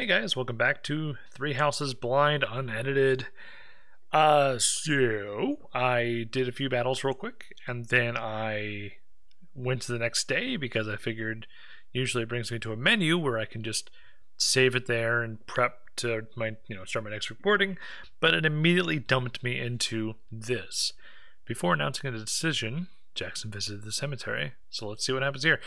Hey guys, welcome back to Three Houses Blind Unedited. So I did a few battles real quick, and then I went to the next day because I figured usually it brings me to a menu where I can just save it there and prep to start my next recording, but it immediately dumped me into this. Before announcing a decision, Jackson visited the cemetery, so let's see what happens here.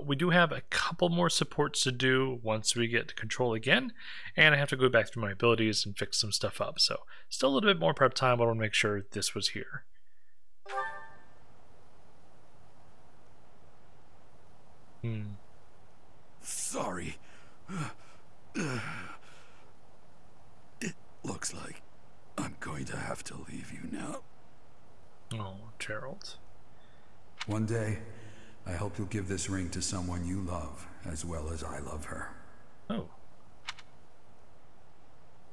We do have a couple more supports to do once we get control again, and I have to go back through my abilities and fix some stuff up, so still a little bit more prep time, but I want to make sure this was here. Sorry. It looks like I'm going to have to leave you now. Oh, Gerald. One day, I hope you'll give this ring to someone you love as well as I love her. Oh.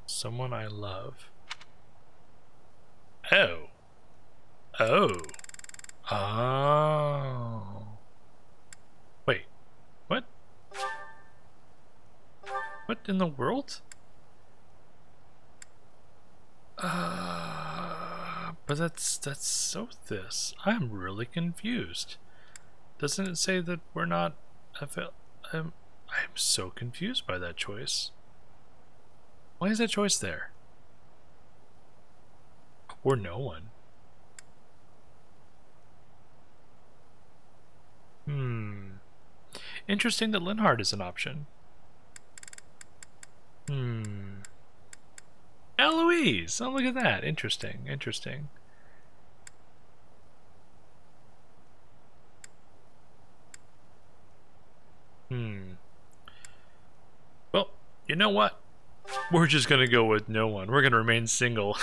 Someone I love. Oh. Oh. Oh. Wait. What? What in the world? But that's so this. I'm really confused. Doesn't it say that we're not? I'm so confused by that choice. Why is that choice there? Or no one? Interesting that Linhard is an option. Eloise! Oh, look at that. Interesting. Interesting. Well, you know what? We're just gonna go with no one. We're gonna remain single.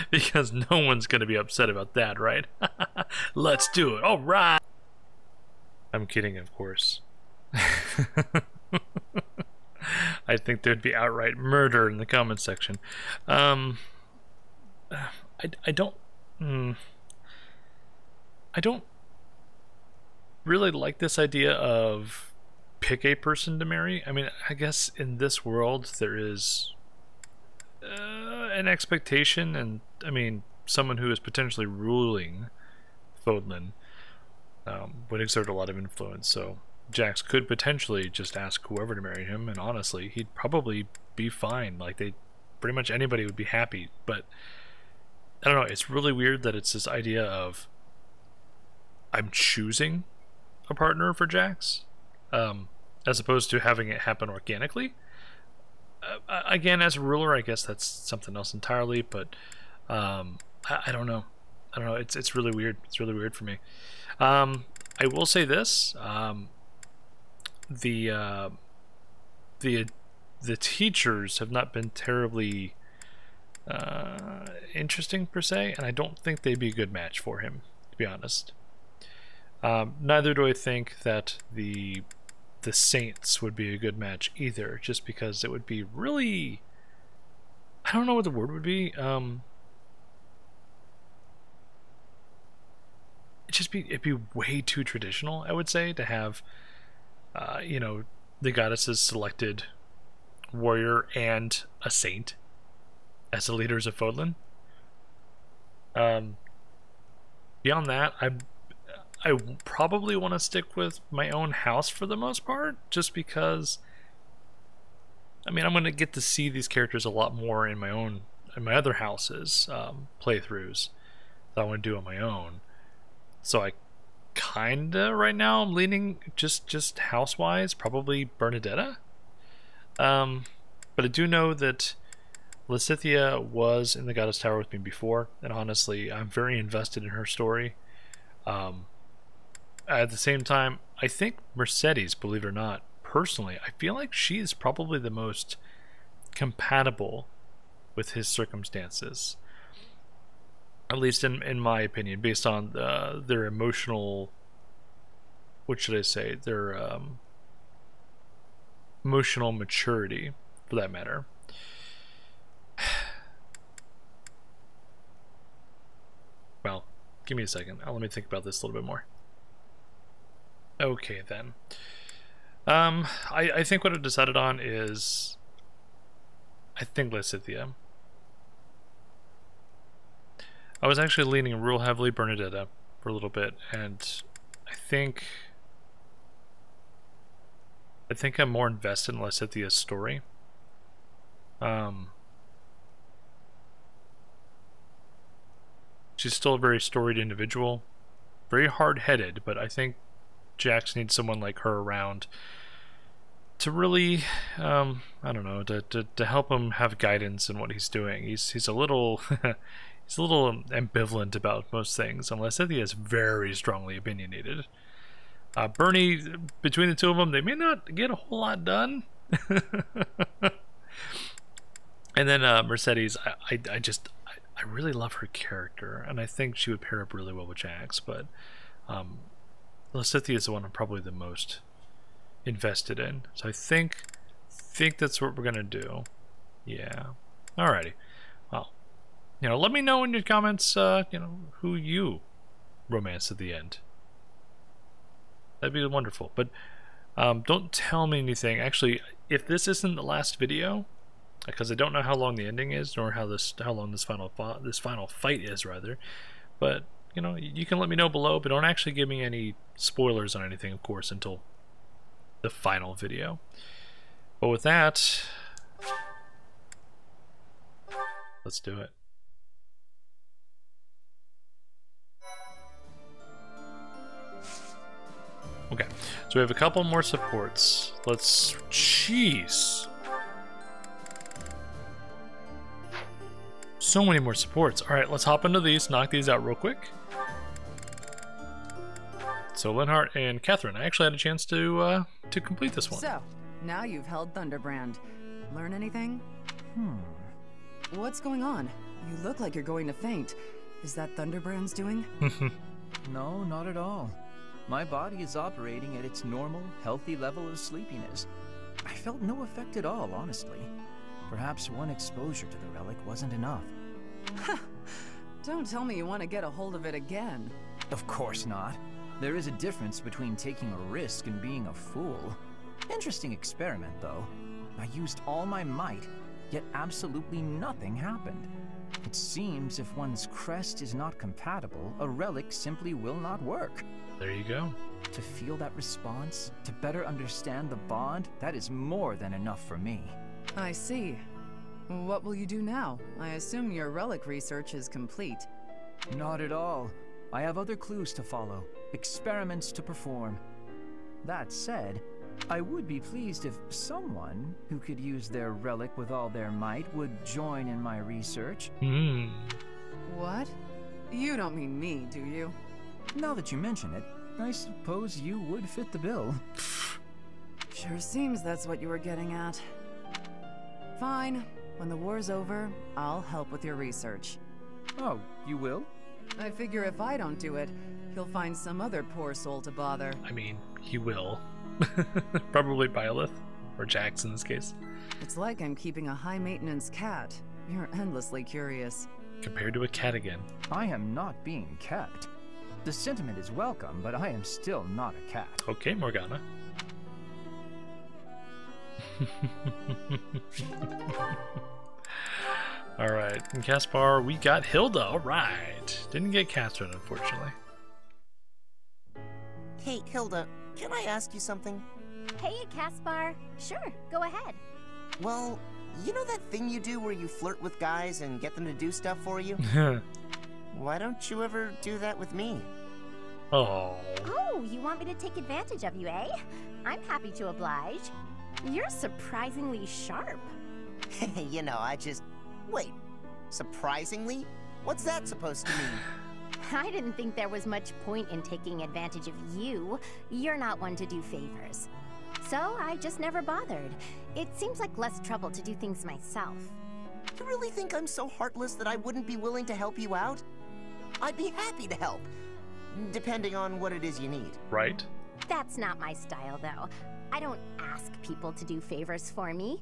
Because no one's gonna be upset about that, right? Let's do it. Alright! I'm kidding, of course. I think there'd be outright murder in the comment section. I don't really like this idea of pick a person to marry. I mean, I guess in this world there is an expectation, and I mean, someone who is potentially ruling Fodlan would exert a lot of influence, so Jax could potentially just ask whoever to marry him, and honestly, he'd probably be fine. Like, pretty much anybody would be happy, but I don't know, it's really weird that it's this idea of I'm choosing a partner for Jax, as opposed to having it happen organically. Again, as a ruler, I guess that's something else entirely, but I don't know. I don't know, it's really weird. It's really weird for me. I will say this, the teachers have not been terribly interesting per se, and I don't think they'd be a good match for him, to be honest. Neither do I think that the Saints would be a good match either, just because it would be really, I don't know what the word would be. It'd be way too traditional, I would say, to have the goddess's selected warrior and a saint as the leaders of Fodlan. Beyond that, I probably want to stick with my own house for the most part, just because, I mean, I'm going to get to see these characters a lot more in my other houses playthroughs that I want to do on my own. So I kinda right now I'm leaning just house-wise, probably Bernadetta. But I do know that Lysithea was in the Goddess Tower with me before, and honestly, I'm very invested in her story. At the same time, I think Mercedes, believe it or not, personally, I feel like she is probably the most compatible with his circumstances. At least in my opinion, based on their emotional, what should I say, their emotional maturity, for that matter. Well, give me a second. Let me think about this a little bit more. Okay, then. I think what I've decided on is I think Lysithea. I was actually leaning real heavily Bernadetta for a little bit, and I think I'm more invested in Lysithea's story. She's still a very storied individual, very hard-headed, but I think Jax needs someone like her around to really, I don't know, to help him have guidance in what he's doing. He's a little he's a little ambivalent about most things, and Lysithea is very strongly opinionated. Bernie, between the two of them, they may not get a whole lot done. And then Mercedes, I really love her character, and I think she would pair up really well with Jax, but Lysithea is the one I'm probably the most invested in. So I think that's what we're gonna do. Yeah. Alrighty. Well, you know, let me know in your comments, you know, who you romance at the end. That'd be wonderful. But don't tell me anything. Actually, if this isn't the last video, because I don't know how long the ending is, nor how long this final fight is, rather. But you know, you can let me know below. But don't actually give me any spoilers on anything, of course, until the final video. But with that, let's do it. Okay, so we have a couple more supports. Let's... Jeez. So many more supports. Alright, let's hop into these, knock these out real quick. So Linhardt and Catherine, I actually had a chance to complete this one. So, now you've held Thunderbrand. Learn anything? What's going on? You look like you're going to faint. Is that Thunderbrand's doing? No, not at all. My body is operating at its normal, healthy level of sleepiness. I felt no effect at all, honestly. Perhaps one exposure to the relic wasn't enough. Don't tell me you want to get a hold of it again. Of course not. There is a difference between taking a risk and being a fool. Interesting experiment, though. I used all my might, yet absolutely nothing happened. It seems if one's crest is not compatible, a relic simply will not work. There you go. To feel that response, to better understand the bond, that is more than enough for me. I see. What will you do now? I assume your relic research is complete. Not at all. I have other clues to follow, experiments to perform. That said, I would be pleased if someone who could use their relic with all their might would join in my research. What? You don't mean me, do you? Now that you mention it, I suppose you would fit the bill. Sure seems that's what you were getting at. Fine. When the war's over, I'll help with your research. Oh, you will? I figure if I don't do it, he'll find some other poor soul to bother. I mean, he will. Probably Byleth, or Jax in this case. It's like I'm keeping a high-maintenance cat. You're endlessly curious. Compared to a cat again. I am not being kept. The sentiment is welcome, but I am still not a cat. Okay, Morgana. Alright, in Caspar, we got Hilda. Alright. Didn't get Catherine, unfortunately. Hey, Hilda, can I ask you something? Hey, Caspar. Sure, go ahead. Well, you know that thing you do where you flirt with guys and get them to do stuff for you? Why don't you ever do that with me? Oh. Oh, you want me to take advantage of you, eh? I'm happy to oblige. You're surprisingly sharp. You know, Wait, surprisingly? What's that supposed to mean? I didn't think there was much point in taking advantage of you. You're not one to do favors. So I just never bothered. It seems like less trouble to do things myself. You really think I'm so heartless that I wouldn't be willing to help you out? I'd be happy to help, depending on what it is you need. Right. That's not my style, though. I don't ask people to do favors for me.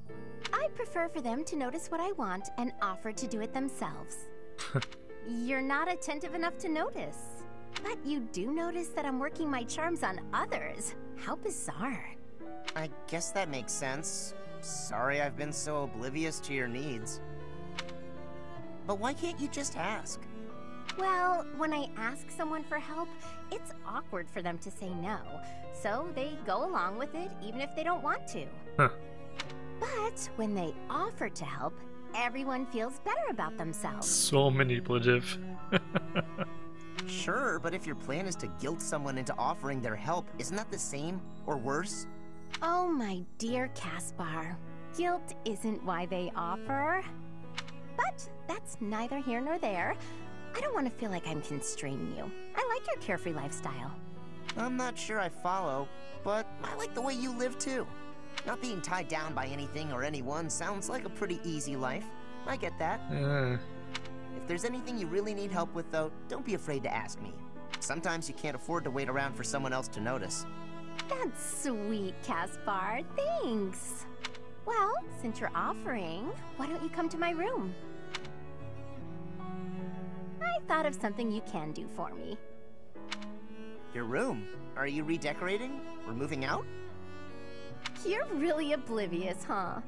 I prefer for them to notice what I want and offer to do it themselves. You're not attentive enough to notice. But you do notice that I'm working my charms on others. How bizarre. I guess that makes sense. Sorry I've been so oblivious to your needs. But why can't you just ask? Well, when I ask someone for help, it's awkward for them to say no. So they go along with it even if they don't want to. Huh. But when they offer to help, everyone feels better about themselves. So manipulative. Sure, but if your plan is to guilt someone into offering their help, isn't that the same or worse? Oh, my dear Caspar. Guilt isn't why they offer. But that's neither here nor there. I don't want to feel like I'm constraining you. I like your carefree lifestyle. I'm not sure I follow, but I like the way you live too. Not being tied down by anything or anyone sounds like a pretty easy life. I get that. If there's anything you really need help with, though, don't be afraid to ask me. Sometimes you can't afford to wait around for someone else to notice. That's sweet, Caspar. Thanks. Well, since you're offering, why don't you come to my room? I thought of something you can do for me. Your room? Are you redecorating? Or moving out? You're really oblivious, huh?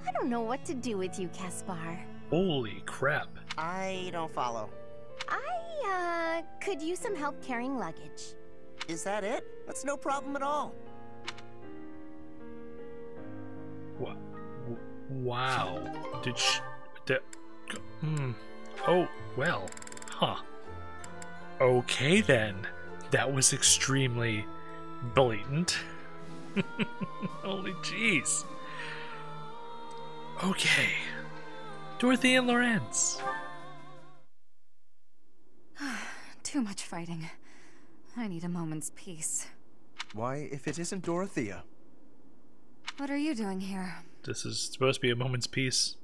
I don't know what to do with you, Caspar. Holy crap. I don't follow. I, could use some help carrying luggage. Is that it? That's no problem at all. What? Wow. Did she... Oh, well. Huh. Okay, then. That was extremely blatant. Holy jeez. Okay. Dorothy and Lawrence. Too much fighting. I need a moment's peace. Why, if it isn't Dorothea? What are you doing here? This is supposed to be a moment's peace.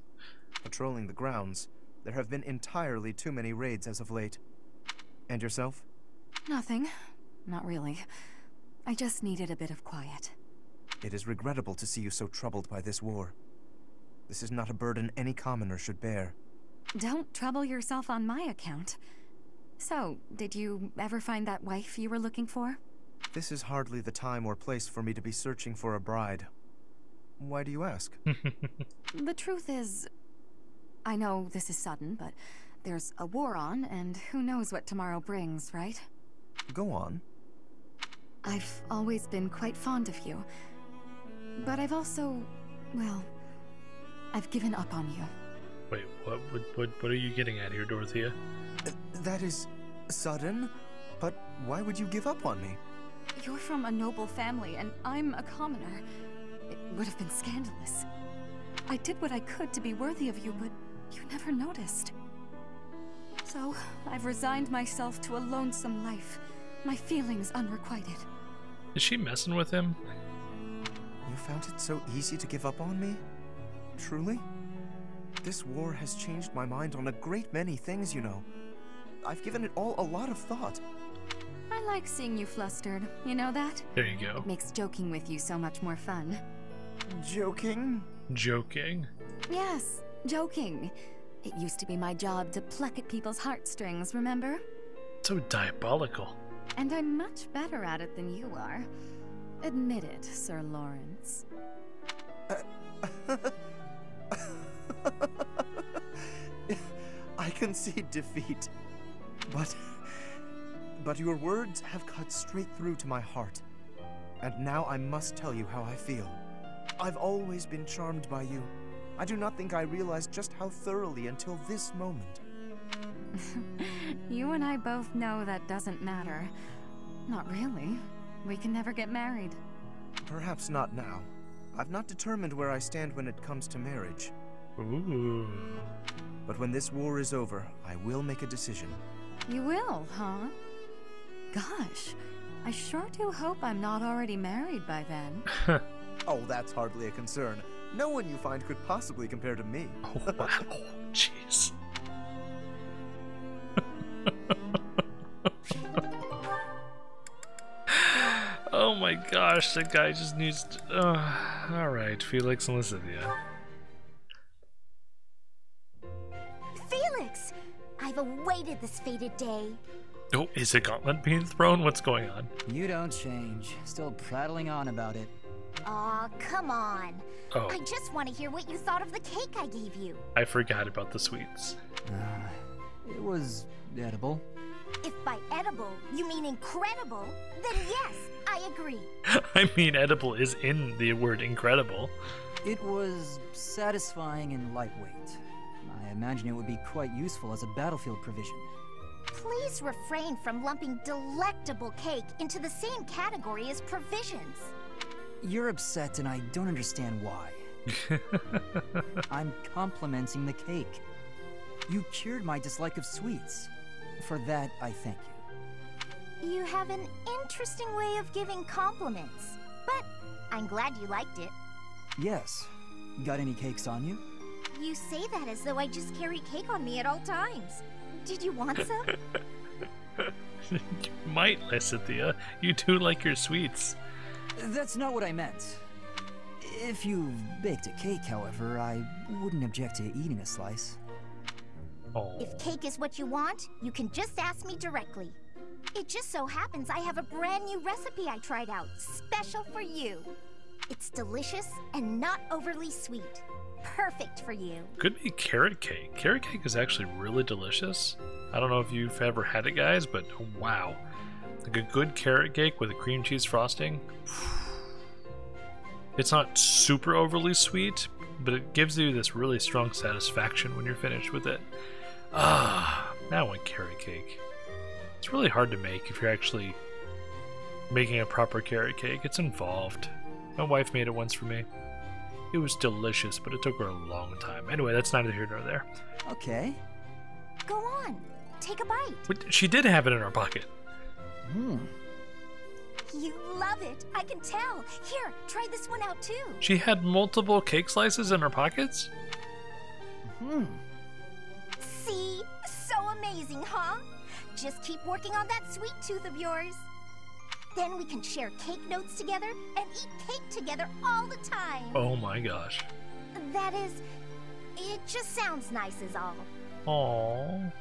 Patrolling the grounds. There have been entirely too many raids as of late. And yourself? Nothing. Not really. I just needed a bit of quiet. It is regrettable to see you so troubled by this war. This is not a burden any commoner should bear. Don't trouble yourself on my account. So, did you ever find that wife you were looking for? This is hardly the time or place for me to be searching for a bride. Why do you ask? The truth is, I know this is sudden, but there's a war on, and who knows what tomorrow brings, right? Go on. I've always been quite fond of you. But I've also, well, I've given up on you. Wait, what are you getting at here, Dorothea? That is sudden, but why would you give up on me? You're from a noble family, and I'm a commoner. It would have been scandalous. I did what I could to be worthy of you, but you never noticed. So, I've resigned myself to a lonesome life, my feelings unrequited. Is she messing with him? You found it so easy to give up on me? Truly? This war has changed my mind on a great many things, you know. I've given it all a lot of thought. I like seeing you flustered, you know that? There you go. It makes joking with you so much more fun. Joking? Joking? Yes, joking. It used to be my job to pluck at people's heartstrings, remember? So diabolical. And I'm much better at it than you are. Admit it, Sir Lawrence. I concede defeat. But your words have cut straight through to my heart. And now I must tell you how I feel. I've always been charmed by you. I do not think I realized just how thoroughly until this moment. You and I both know that doesn't matter. Not really. We can never get married. Perhaps not now. I've not determined where I stand when it comes to marriage. Ooh. But when this war is over, I will make a decision. You will, huh? Gosh, I sure do hope I'm not already married by then. Oh, that's hardly a concern. No one you find could possibly compare to me. Oh, wow. Jeez. Oh my gosh, that guy just needs to... Alright, Felix and Lysithea. Felix! I've awaited this fated day. Oh, is a gauntlet being thrown? What's going on? You don't change. Still prattling on about it. Aw, come on. Oh. I just want to hear what you thought of the cake I gave you. I forgot about the sweets. It was edible. If by edible you mean incredible, then yes, I agree. I mean, edible is in the word incredible. It was satisfying and lightweight. I imagine it would be quite useful as a battlefield provision. Please refrain from lumping delectable cake into the same category as provisions. You're upset and I don't understand why. I'm complimenting the cake. You cured my dislike of sweets. For that, I thank you. You have an interesting way of giving compliments, but I'm glad you liked it. Yes. Got any cakes on you? You say that as though I just carry cake on me at all times. Did you want some? You might, Lysithea. You do like your sweets. That's not what I meant. If you baked a cake, however, I wouldn't object to eating a slice. Oh. If cake is what you want, you can just ask me directly. It just so happens I have a brand new recipe I tried out, special for you. It's delicious and not overly sweet. Perfect for you. Could be carrot cake. Carrot cake is actually really delicious. I don't know if you've ever had it, guys, but wow. Like a good carrot cake with a cream cheese frosting. It's not super overly sweet, but it gives you this really strong satisfaction when you're finished with it. Ah, now I want carrot cake. It's really hard to make if you're actually making a proper carrot cake. It's involved. My wife made it once for me. It was delicious, but it took her a long time. Anyway, that's neither here nor there. Okay. Go on, take a bite. But she did have it in her pocket. You love it, I can tell. Here, try this one out too. She had multiple cake slices in her pockets? See? So amazing, huh? Just keep working on that sweet tooth of yours. Then we can share cake notes together and eat cake together all the time. Oh my gosh. That is, it just sounds nice is all. Aww.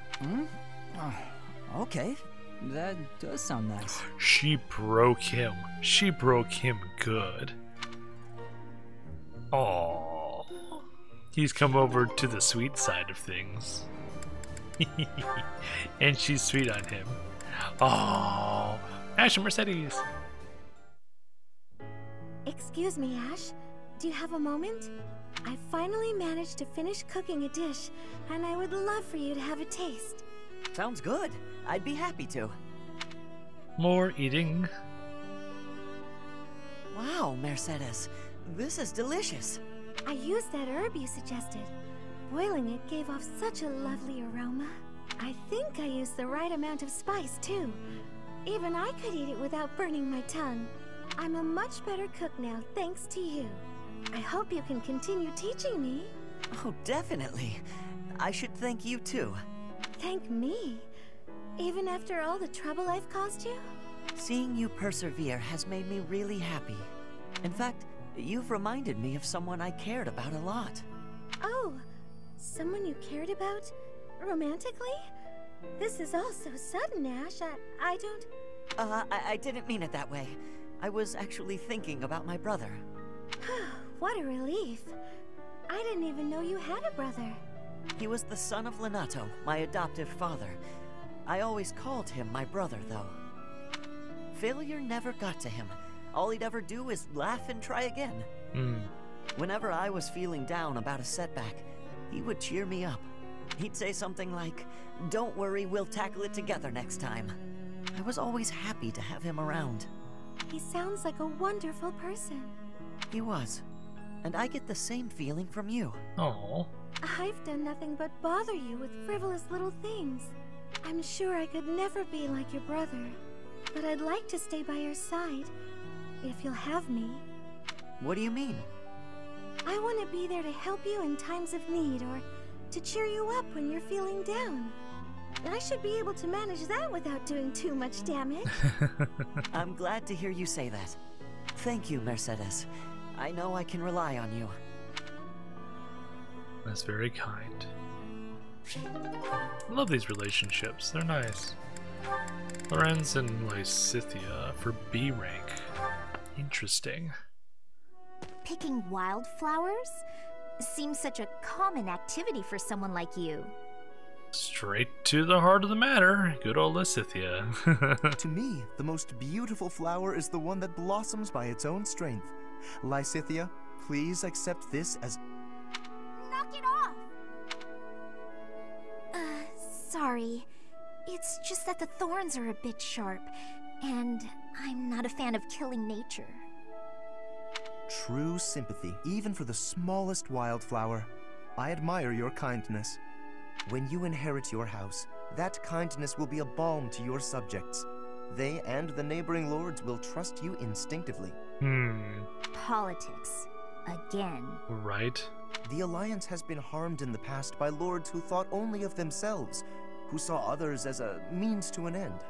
Okay. That does sound nice. She broke him. She broke him good. Aww. He's come over to the sweet side of things. And she's sweet on him. Aww. Ash and Mercedes. Excuse me, Ash. Do you have a moment? I finally managed to finish cooking a dish, and I would love for you to have a taste. Sounds good. I'd be happy to. More eating. Wow, Mercedes. This is delicious. I used that herb you suggested. Boiling it gave off such a lovely aroma. I think I used the right amount of spice, too. Even I could eat it without burning my tongue. I'm a much better cook now, thanks to you. I hope you can continue teaching me. Oh, definitely. I should thank you, too. Thank me? Even after all the trouble I've caused you? Seeing you persevere has made me really happy. In fact, you've reminded me of someone I cared about a lot. Oh, someone you cared about? Romantically? This is all so sudden, Ash. I don't... I didn't mean it that way. I was actually thinking about my brother. What a relief. I didn't even know you had a brother. He was the son of Lenato, my adoptive father. I always called him my brother, though. Failure never got to him. All he'd ever do is laugh and try again. Whenever I was feeling down about a setback, he would cheer me up. He'd say something like, "Don't worry, we'll tackle it together next time." I was always happy to have him around. He sounds like a wonderful person. He was. And I get the same feeling from you. Aww. I've done nothing but bother you with frivolous little things. I'm sure I could never be like your brother, but I'd like to stay by your side, if you'll have me. What do you mean? I want to be there to help you in times of need, or to cheer you up when you're feeling down. I should be able to manage that without doing too much damage. I'm glad to hear you say that. Thank you, Mercedes. I know I can rely on you. That's very kind. I love these relationships. They're nice. Lorenz and Lysithea for B rank. Interesting. Picking wildflowers? Seems such a common activity for someone like you. Straight to the heart of the matter. Good old Lysithea. To me, the most beautiful flower is the one that blossoms by its own strength. Lysithea, please accept this as... Knock it off! Sorry. It's just that the thorns are a bit sharp, and I'm not a fan of killing nature. True sympathy, even for the smallest wildflower. I admire your kindness. When you inherit your house, that kindness will be a balm to your subjects. They and the neighboring lords will trust you instinctively. Politics. Again. Right. The Alliance has been harmed in the past by lords who thought only of themselves, who saw others as a means to an end.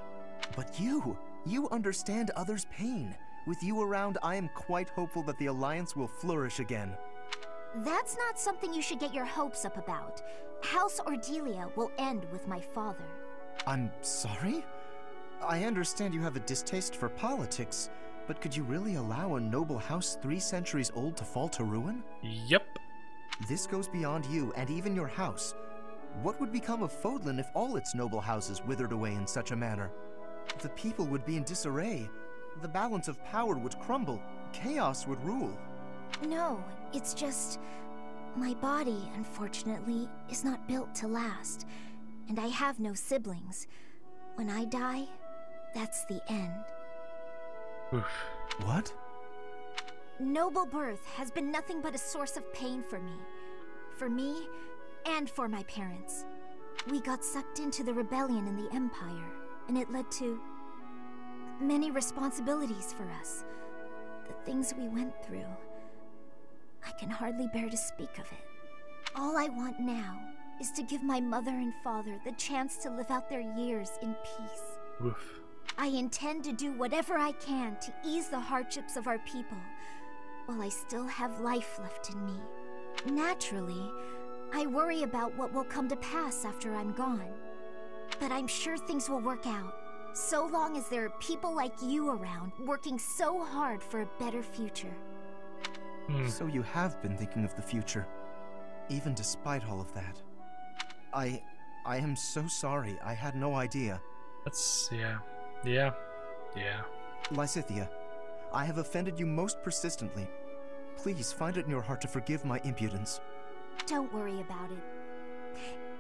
But you understand others' pain. With you around, I am quite hopeful that the Alliance will flourish again. That's not something you should get your hopes up about. House Ordelia will end with my father. I'm sorry? I understand you have a distaste for politics, but could you really allow a noble house 3 centuries old to fall to ruin? Yep. This goes beyond you and even your house. What would become of Fodlan if all its noble houses withered away in such a manner? The people would be in disarray. The balance of power would crumble. Chaos would rule. No, it's just... my body, unfortunately, is not built to last. And I have no siblings. When I die, that's the end. Oof. What? Noble birth has been nothing but a source of pain for me. For me, and for my parents. We got sucked into the rebellion in the Empire, and it led to... many responsibilities for us. The things we went through. I can hardly bear to speak of it. All I want now is to give my mother and father the chance to live out their years in peace. Oof. I intend to do whatever I can to ease the hardships of our people, while I still have life left in me. Naturally, I worry about what will come to pass after I'm gone. But I'm sure things will work out, so long as there are people like you around working so hard for a better future. So you have been thinking of the future, even despite all of that. I am so sorry. I had no idea. That's... yeah. Lysithea, I have offended you most persistently. Please find it in your heart to forgive my impudence. Don't worry about it.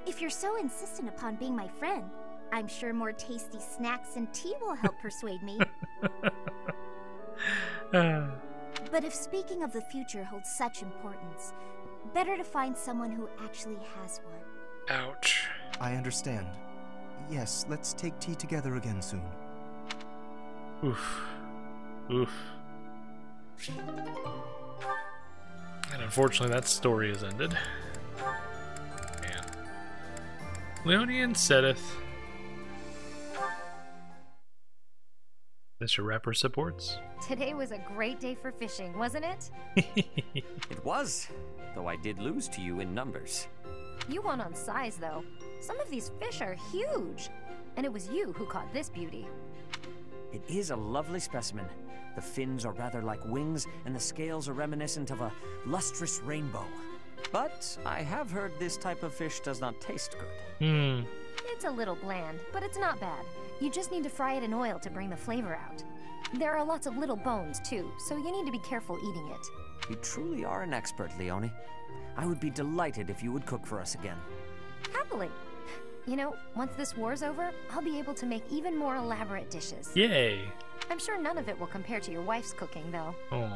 If you're so insistent upon being my friend, I'm sure more tasty snacks and tea will help persuade me. But if speaking of the future holds such importance, better to find someone who actually has one. Ouch. I understand. Yes, let's take tea together again soon. Oof. And unfortunately, that story has ended. Man. Leonie Sedith. Mr. Rapper supports. Today was a great day for fishing, wasn't it? It was, though I did lose to you in numbers. You won on size, though. Some of these fish are huge. And it was you who caught this beauty. It is a lovely specimen. The fins are rather like wings, and the scales are reminiscent of a lustrous rainbow. But I have heard this type of fish does not taste good. It's a little bland, but it's not bad. You just need to fry it in oil to bring the flavor out. There are lots of little bones, too, so you need to be careful eating it. You truly are an expert, Leonie. I would be delighted if you would cook for us again. Happily. You know, once this war's over, I'll be able to make even more elaborate dishes. Yay. I'm sure none of it will compare to your wife's cooking, though. Oh.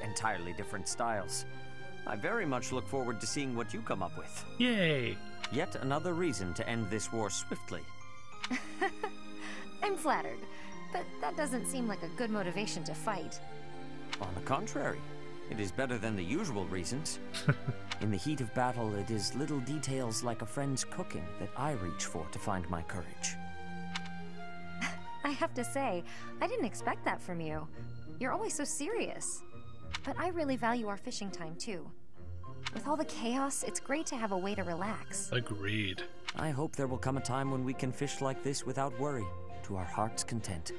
Entirely different styles. I very much look forward to seeing what you come up with. Yay. Yet another reason to end this war swiftly. I'm flattered, but that doesn't seem like a good motivation to fight. On the contrary, it is better than the usual reasons. In the heat of battle, it is little details like a friend's cooking that I reach for to find my courage. I have to say, I didn't expect that from you. You're always so serious. But I really value our fishing time, too. With all the chaos, it's great to have a way to relax. Agreed. I hope there will come a time when we can fish like this without worry, to our heart's content.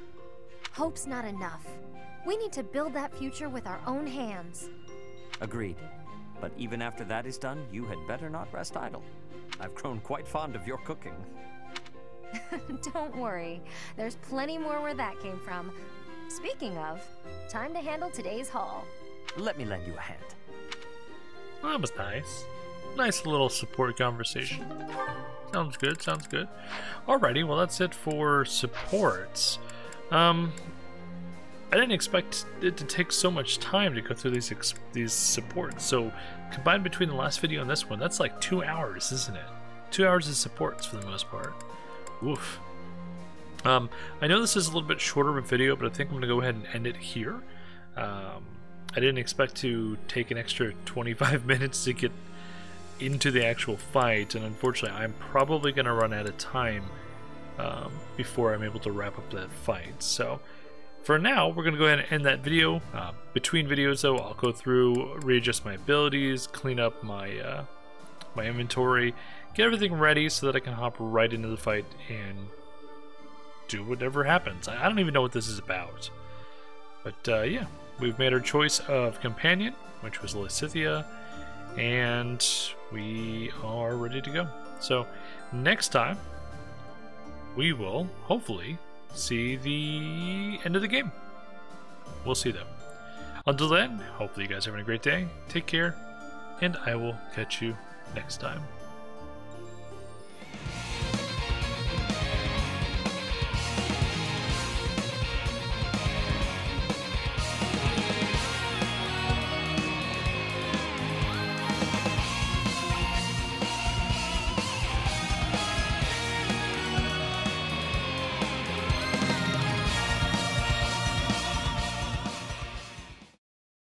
Hope's not enough. We need to build that future with our own hands. Agreed. But even after that is done, you had better not rest idle. I've grown quite fond of your cooking. Don't worry. There's plenty more where that came from. Speaking of, time to handle today's haul. Let me lend you a hand. Well, that was nice. Nice little support conversation. Sounds good, sounds good. Alrighty, well that's it for supports. I didn't expect it to take so much time to go through these supports. So combined between the last video and this one, that's like 2 hours, isn't it? 2 hours of supports for the most part. Oof. I know this is a little bit shorter of a video, but I think I'm gonna go ahead and end it here. I didn't expect to take an extra 25 minutes to get into the actual fight, and unfortunately I'm probably gonna run out of time before I'm able to wrap up that fight. So for now, we're gonna go ahead and end that video. Between videos though, I'll go through, readjust my abilities, clean up my my inventory, get everything ready so that I can hop right into the fight and do whatever happens. I don't even know what this is about. But yeah, we've made our choice of companion, which was Lysithea, and we are ready to go. So next time, we will hopefully see the end of the game. We'll see though. Until then, hopefully you guys are having a great day. Take care, and I will catch you next time.